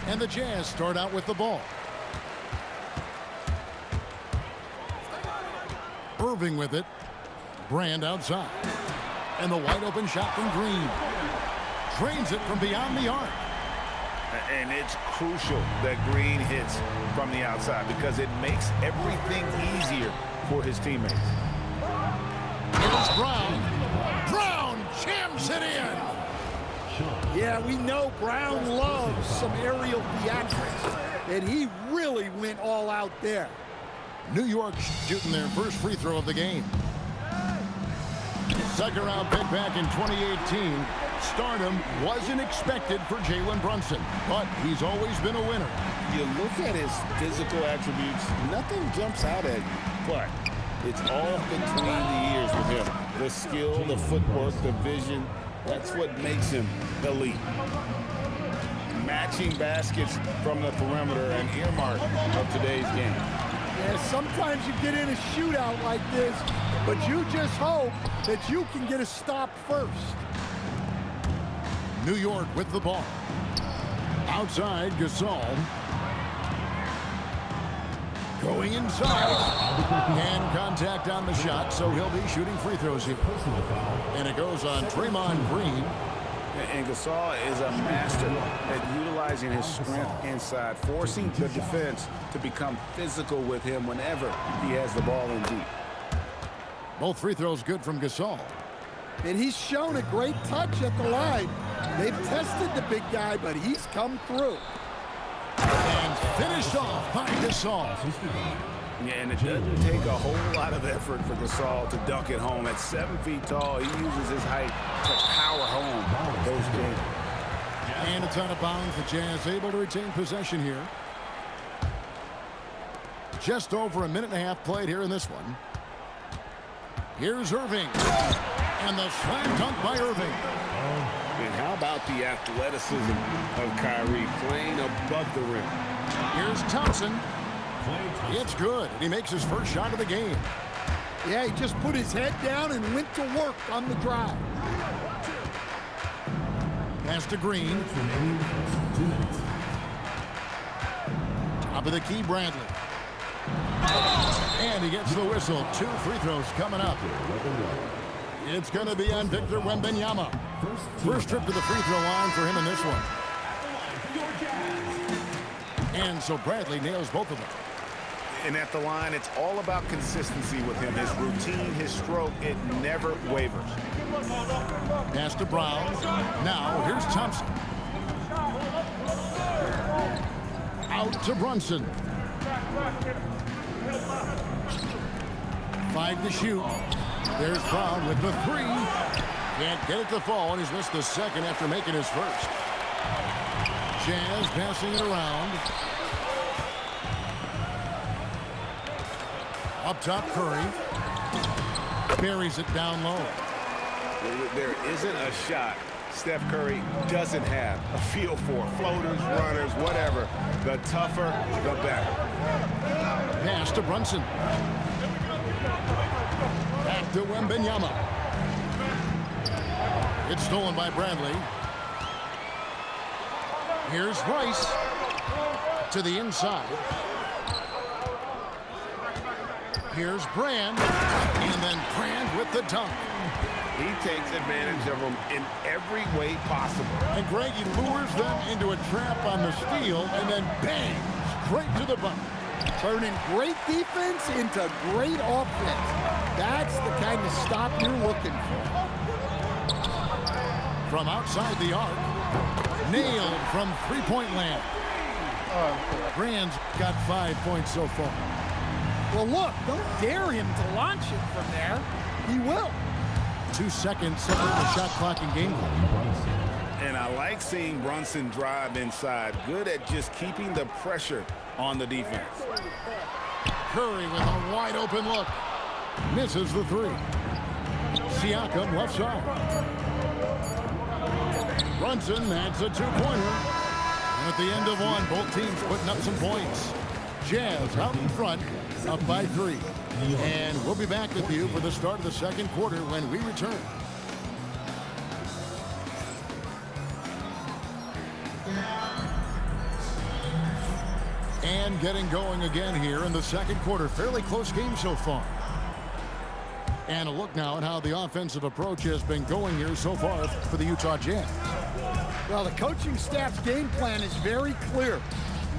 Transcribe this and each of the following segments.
And the Jazz start out with the ball. Irving with it. Brand outside. And the wide open shot from Green. Drains it from beyond the arc. And it's crucial that Green hits from the outside because it makes everything easier for his teammates. Here's Brown. Brown jams it in. Yeah, we know Brown loves some aerial theatrics, and he really went all out there. New York shooting their first free throw of the game. Second round pick back in 2018. Stardom wasn't expected for Jalen Brunson, but he's always been a winner. You look at his physical attributes, nothing jumps out at you, but it's all between the ears with him. The skill, the footwork, the vision, that's what makes him elite. Matching baskets from the perimeter, an earmark of today's game. Yeah, sometimes you get in a shootout like this, but you just hope that you can get a stop first. New York with the ball. Outside, Gasol. Going inside. And contact on the shot, so he'll be shooting free throws here. And it goes on Draymond Green. And Gasol is a master at utilizing his strength inside, forcing the defense to become physical with him whenever he has the ball in deep. Both free throws good from Gasol. And he's shown a great touch at the line. They've tested the big guy, but he's come through. And finished off by Gasol. Yeah, and it doesn't take a whole lot of effort for Gasol to dunk it home. At 7 feet tall, he uses his height to power home those games. And it's out of bounds. The Jazz able to retain possession here. Just over a minute and a half played here in this one. Here's Irving. And the slam dunk by Irving. And how about the athleticism of Kyrie playing above the rim? Here's Thompson. It's good. He makes his first shot of the game. Yeah, he just put his head down and went to work on the drive. Pass to Green. Top of the key, Bradley. And he gets the whistle. 2 free throws coming up. It's going to be on Victor Wembanyama. First trip to the free throw line for him in this one. And so Bradley nails both of them. And at the line, it's all about consistency with him. His routine, his stroke, it never wavers. Pass to Brown. Now here's Thompson. Out to Brunson. 5 to shoot. There's Brown with the 3. Can't get it to fall, and he's missed the second after making his first. Jazz passing it around. Up top, Curry. Buries it down low. There isn't a shot Steph Curry doesn't have a feel for. Floaters, runners, whatever. The tougher, the better. Pass to Brunson. Back to Wembanyama. It's stolen by Bradley. Here's Rice to the inside. Here's Brand, and then Brand with the dunk. He takes advantage of them in every way possible. And Greg, he lures them into a trap on the steal, and then bang, straight to the bucket. Turning great defense into great offense. That's the kind of stop you're looking for. From outside the arc, nailed from three-point land. Brand's got 5 points so far. Well, look, don't dare him to launch it from there. He will. 2 seconds separate the shot clock and game clock. And I like seeing Brunson drive inside. Good at just keeping the pressure on the defense. Curry with a wide open look. Misses the 3. Siakam left side. Brunson adds a 2-pointer. And at the end of one, both teams putting up some points. Jazz out in front, up by 3. And we'll be back with you for the start of the second quarter when we return. And getting going again here in the second quarter. Fairly close game so far. And a look now at how the offensive approach has been going here so far for the Utah Jazz. Well, the coaching staff's game plan is very clear.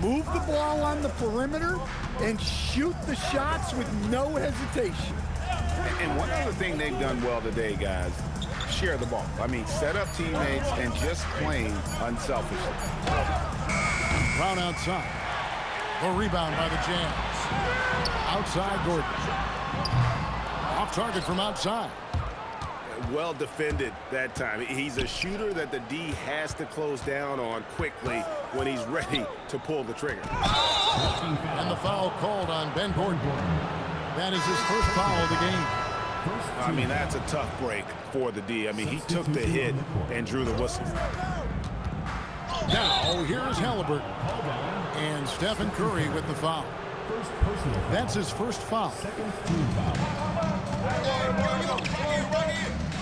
Move the ball on the perimeter and shoot the shots with no hesitation. And one other thing they've done well today, guys, share the ball. I mean, set up teammates and just playing unselfishly. Brown outside. The rebound by the Jazz. Outside Gordon. Off target from outside. Well defended that time. He's a shooter that the D has to close down on quickly when he's ready to pull the trigger. And the foul called on Ben Gordon. That is his first foul of the game. I mean, that's a tough break for the D. I mean, he took the hit and drew the whistle. Now, here's Halliburton. And Stephen Curry with the foul. That's his first foul.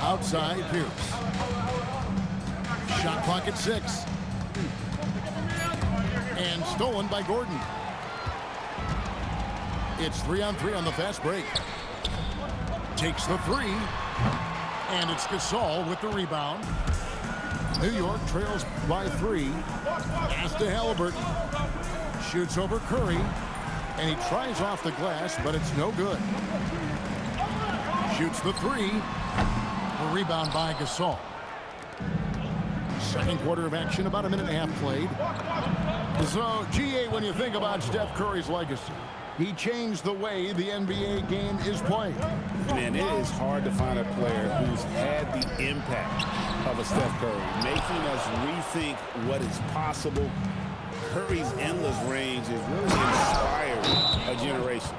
Outside Pierce. Shot clock at 6. And stolen by Gordon. It's 3-on-3 on the fast break. Takes the 3. And it's Gasol with the rebound. New York trails by 3. Pass to Halliburton. Shoots over Curry. And he tries off the glass, but it's no good. Shoots the 3. The rebound by Gasol. Second quarter of action, about a minute and a half played. So, GA, when you think about Steph Curry's legacy, he changed the way the NBA game is played. Man, it is hard to find a player who's had the impact of a Steph Curry, making us rethink what is possible. Curry's endless range is really inspired a generation.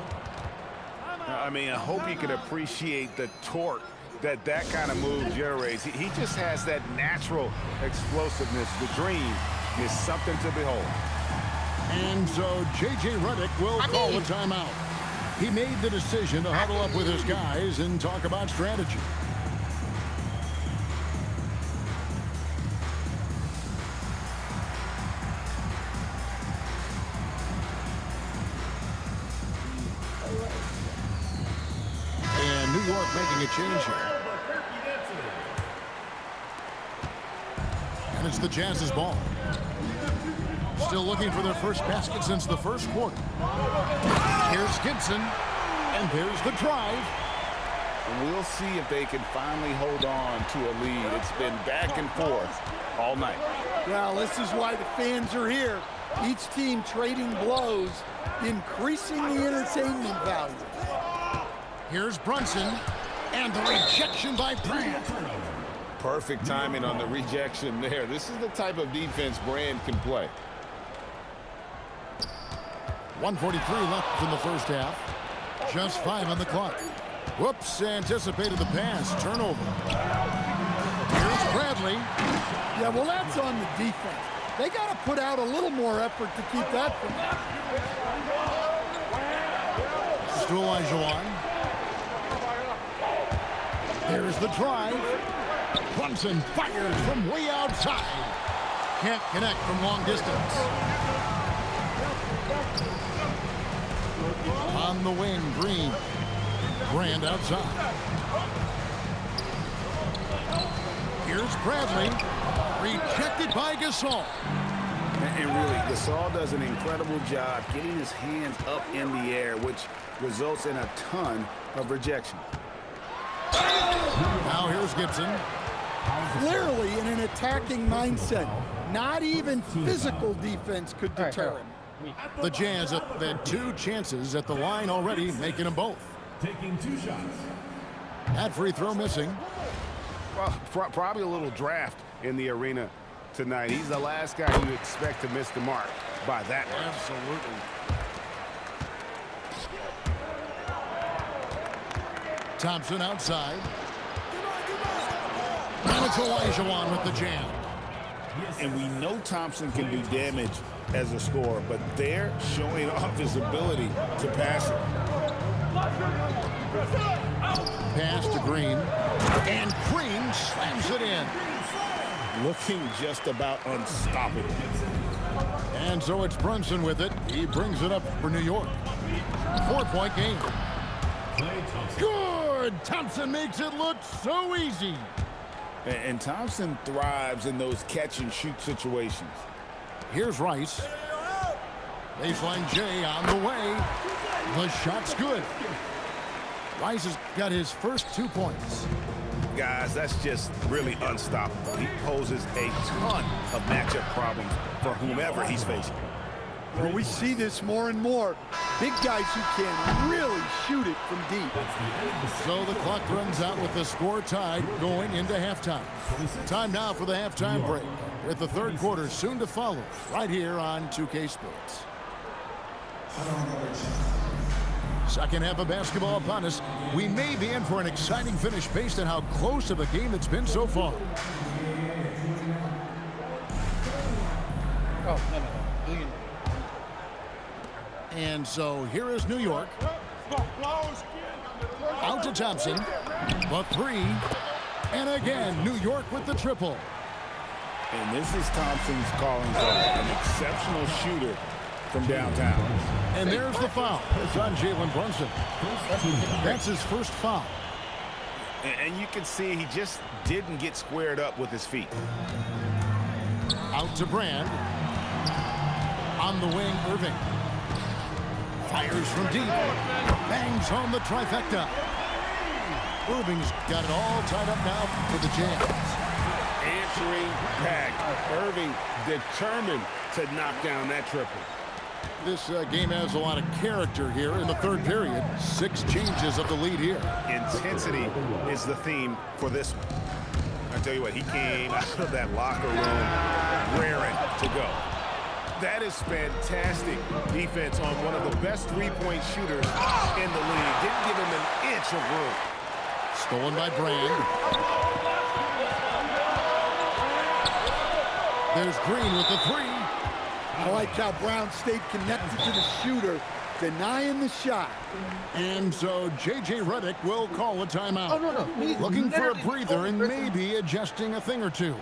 I mean, I hope you can appreciate the torque that kind of move generates. He just has that natural explosiveness. The dream is something to behold. And so J.J. Redick will call a timeout. He made the decision to huddle up with his guys and talk about strategy. And New York making a change here. And it's the Jazz's ball. Still looking for their first basket since the first quarter. Here's Gibson, and there's the drive. We'll see if they can finally hold on to a lead. It's been back and forth all night. Well, this is why the fans are here. Each team trading blows, increasing the entertainment value. Here's Brunson, and the rejection by Brand. Perfect timing on the rejection there. This is the type of defense Brand can play. 1:43 left in the first half. Just 5 on the clock. Whoops, anticipated the pass. Turnover. Here's Bradley. Yeah, well, that's on the defense. They got to put out a little more effort to keep that from them. To Elijah. There's the drive. Brunson fires from way outside. Can't connect from long distance. On the wing, Green. Brand outside. Here's Bradley. Rejected by Gasol. And really, Gasol does an incredible job getting his hands up in the air, which results in a ton of rejection. Now here's Gibson. Clearly in an attacking mindset. Not even physical defense could deter him. The Jazz have had 2 chances at the line already, making them both. Taking 2 shots. That free throw missing. Well, probably a little draft in the arena tonight. He's the last guy you expect to miss the mark by that much. Absolutely. Thompson outside. And it's Elijah with the jam. And we know Thompson can do damage as a scorer, but they're showing off his ability to pass it. Pass to Green. And Green slams it in. Looking just about unstoppable. And so it's Brunson with it. He brings it up for New York. 4-point game. Good! Thompson makes it look so easy. And Thompson thrives in those catch-and-shoot situations. Here's Rice. Baseline J on the way. The shot's good. Rice has got his first 2 points. Guys, that's just really unstoppable. He poses a ton of matchup problems for whomever he's facing. Well, we see this more and more. Big guys who can really shoot it from deep. So the clock runs out with the score tied going into halftime. Time now for the halftime break, with the third quarter soon to follow right here on 2K Sports. Second half of basketball upon us. We may be in for an exciting finish based on how close of a game it's been so far. Oh, no. And so here is New York. Out to Thompson. The three. And again, New York with the triple. And this is Thompson's calling card. An exceptional shooter from downtown. And there's the foul. It's on Jalen Brunson. That's his first foul. And you can see he just didn't get squared up with his feet. Out to Brand. On the wing, Irving. Fires from deep. Bangs home the trifecta. Irving's got it all tied up now for the Jazz. Answering back. Irving determined to knock down that triple. This game has a lot of character here in the third period. 6 changes of the lead here. Intensity is the theme for this one. I tell you what, he came out of that locker room raring to go. That is fantastic defense on one of the best three-point shooters in the league. Didn't give him an inch of room. Stolen by Brand. There's Green with the three. I like how Brown stayed connected to the shooter, denying the shot. And so J.J. Redick will call a timeout. Oh, no. Looking for a breather and maybe adjusting a thing or two.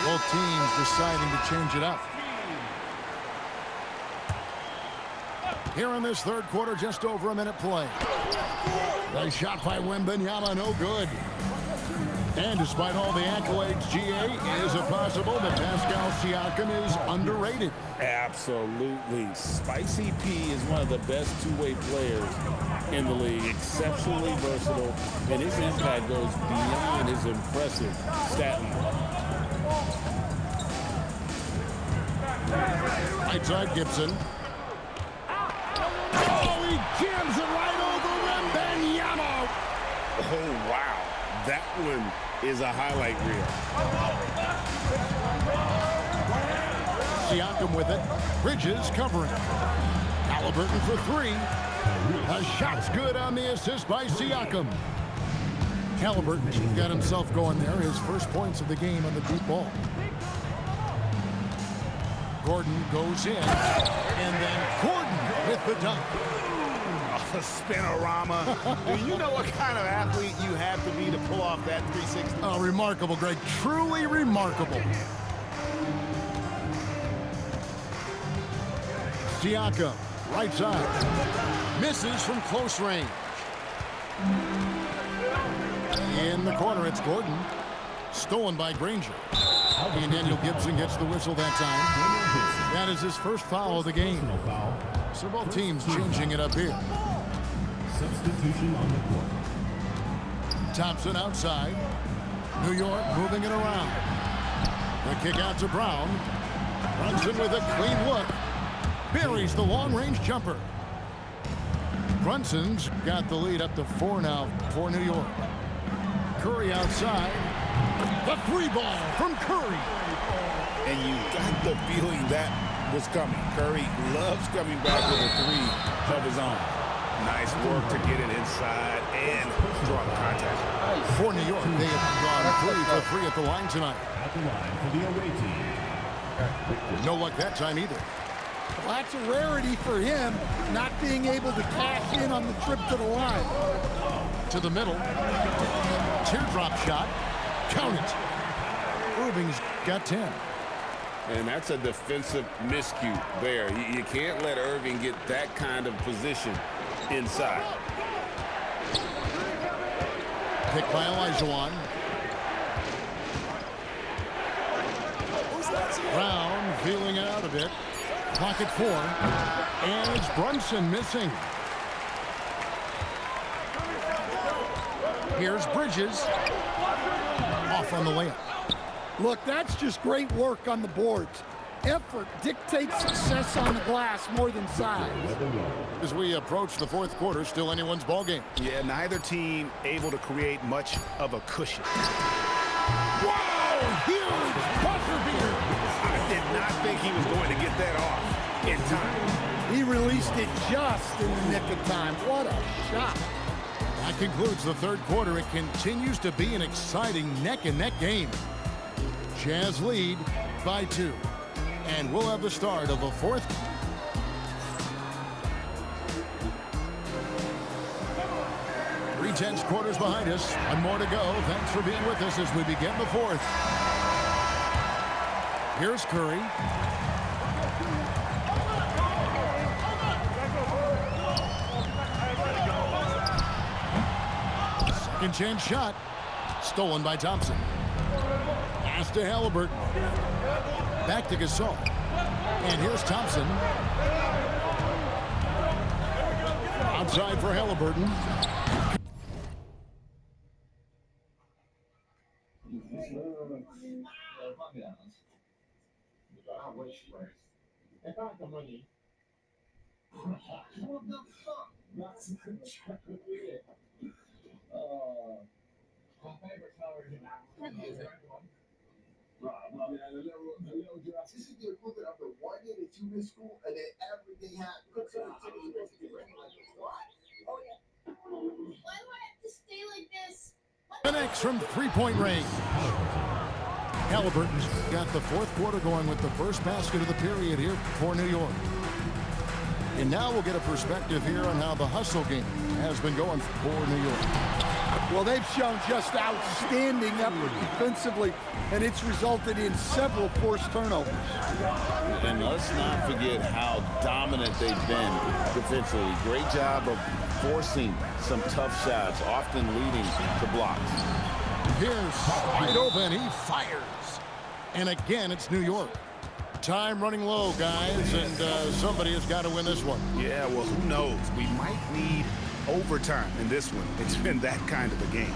Both teams deciding to change it up. Here in this third quarter, just over a minute play. Nice shot by Wembanyama, no good. And despite all the accolades, GA, is it possible that Pascal Siakam is underrated? Absolutely. Spicy P is one of the best two-way players in the league. Exceptionally versatile, and his impact goes beyond his impressive stat line. Right side, Gibson. Oh, he jams it right over Wembanyama. Oh, wow. That one is a highlight reel. Siakam with it. Bridges covering. Halliburton for three. A shot's good on the assist by Siakam. Halliburton got himself going there. His first points of the game on the deep ball. Gordon goes in. And then Gordon with the dunk. A spinorama. Do you know what kind of athlete you have to be to pull off that 360? Oh, remarkable, Greg. Truly remarkable. Siakam, right side. Misses from close range. In the corner, it's Gordon. Stolen by Granger. And Daniel Gibson gets the whistle that time. That is his first foul of the game. So both teams changing it up here. Substitution on the court. Thompson outside. New York moving it around. The kick out to Brown. Brunson with a clean look. Buries the long-range jumper. Brunson's got the lead up to 4 now for New York. Curry outside. The three ball from Curry. And you got the feeling that was coming. Curry loves coming back with a three of his own. Nice work to get it inside and draw the contact. For New York, they have gone 3 for 3 at the line tonight. At the line for the away team. No luck that time either. Well, that's a rarity for him, not being able to cash in on the trip to the line. To the middle. Teardrop shot. Count it. Irving's got 10. And that's a defensive miscue there. You can't let Irving get that kind of position inside. Picked by Olajuwon. Brown feeling out a bit. Clock at 4. And it's Brunson missing. Here's Bridges. Off on the layup. Look, that's just great work on the boards. Effort dictates success on the glass more than size. As we approach the fourth quarter, still anyone's ball game. Yeah, neither team able to create much of a cushion. Wow! Huge buzzer beater! I did not think he was going to get that off in time. He released it just in the nick of time. What a shot. That concludes the third quarter. It continues to be an exciting neck-and-neck game. Jazz lead by 2. And we'll have the start of the fourth. Three-tenths quarters behind us. One more to go. Thanks for being with us as we begin the fourth. Here's Curry. Second chance shot. Stolen by Thompson. Pass to Halliburton. Back to Gasol. And here's Thompson. Outside for Halliburton. This is the equivalent of the 1 day to 2 in school, and then everything happens. What? Oh, yeah. Why do I have to stay like this? Connects from three-point range. Halliburton's got the fourth quarter going with the first basket of the period here for New York. And now we'll get a perspective here on how the hustle game has been going for New York. Well, they've shown just outstanding effort defensively, and it's resulted in several forced turnovers. And let's not forget how dominant they've been defensively. Great job of forcing some tough shots, often leading to blocks. Here's wide open. He fires. And again, it's New York. Time running low, guys, and somebody has got to win this one. Yeah, well, who knows? We might need overtime in this one. It's been that kind of a game.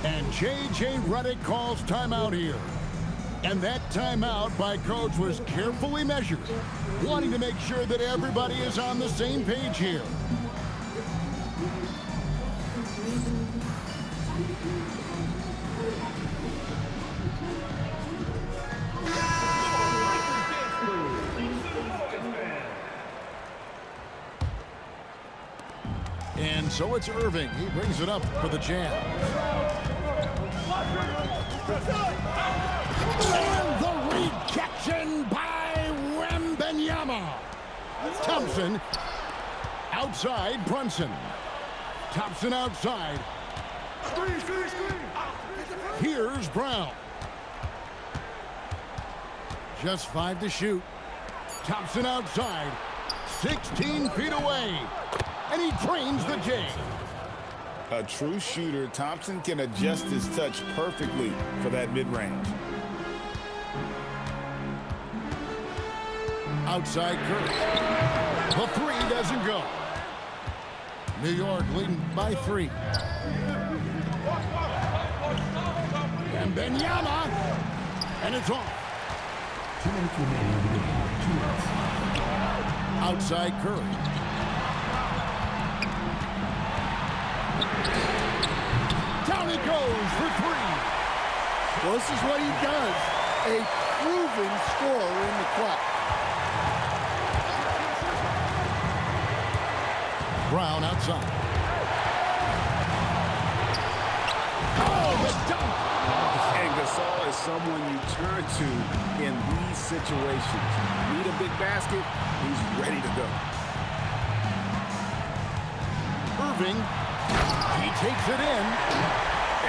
And J.J. Redick calls timeout here. And that timeout by Coach was carefully measured, wanting to make sure that everybody is on the same page here. And so it's Irving. He brings it up for the Jazz. And the rejection by Wembanyama. Thompson outside Brunson. Thompson outside. Here's Brown. Just 5 to shoot. Thompson outside. 16 feet away. And he drains the J. A true shooter, Thompson can adjust his touch perfectly for that mid-range. Outside Curry. The three doesn't go. New York leading by 3. And Wembanyama. And it's off. 2 minutes remaining in the game. 2 minutes. Outside Curry. Down he goes for 3. Well, this is what he does. A proven scorer in the clutch. Brown outside. Oh, the dunk! And Gasol is someone you turn to in these situations. Need a big basket, he's ready to go. Irving, he takes it in.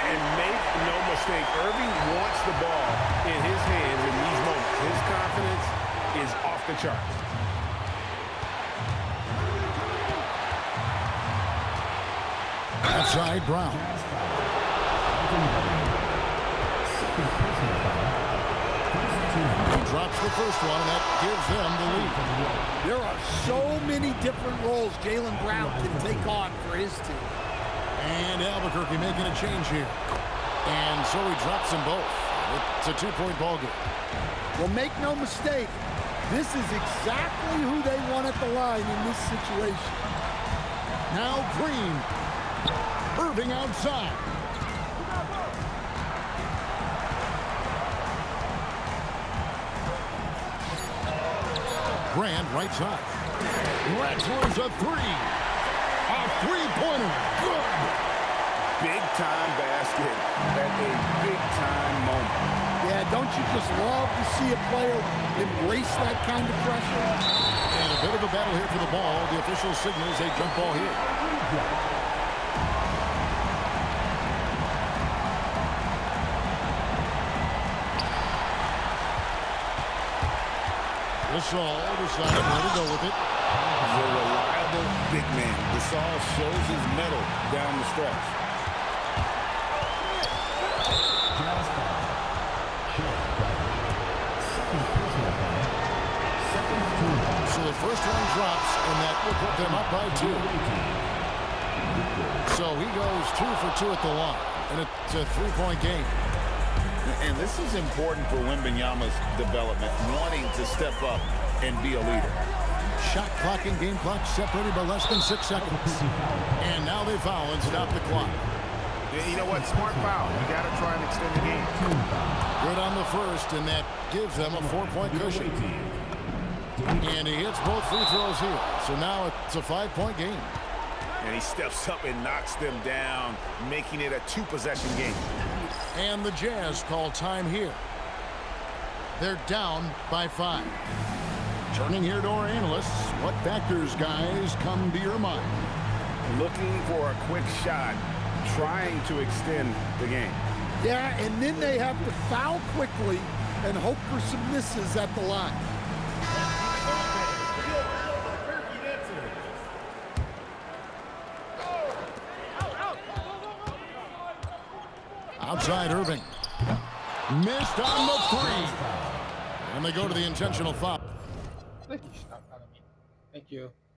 And make no mistake, Irving wants the ball in his hands in these moments. His confidence is off the charts. Outside Brown. He drops the first one, and that gives them the lead. There are so many different roles Jaylen Brown can take on for his team. And Albuquerque making a change here. And so he drops them both. It's a two-point ball game. Well, make no mistake, this is exactly who they want at the line in this situation. Now Green. Irving outside. Grant right side. Wrestler's a three. A three-pointer. Good. Big-time basket at a big-time moment. Yeah, don't you just love to see a player embrace that kind of pressure? And a bit of a battle here for the ball. The official signals a jump ball here. Gasol decided where to go with it. The reliable big man. Gasol shows his mettle down the stretch. So the first one drops, and that will put them up by 2. So he goes 2 for 2 at the line, and it's a three-point game. And this is important for Wembanyama's development, wanting to step up and be a leader. Shot clock and game clock separated by less than 6 seconds. And now they foul and stop the clock. You know what? Smart foul. You got to try and extend the game. Good on the first, and that gives them a 4-point cushion. And he hits both free throws here. So now it's a 5-point game. And he steps up and knocks them down, making it a 2-possession game. And the Jazz call time here. They're down by 5. Turning here to our analysts, what factors, guys, come to your mind? Looking for a quick shot, trying to extend the game. Yeah, and then they have to foul quickly and hope for some misses at the line. Outside Irving. Missed on the 3. And they go to the intentional foul. Thank you.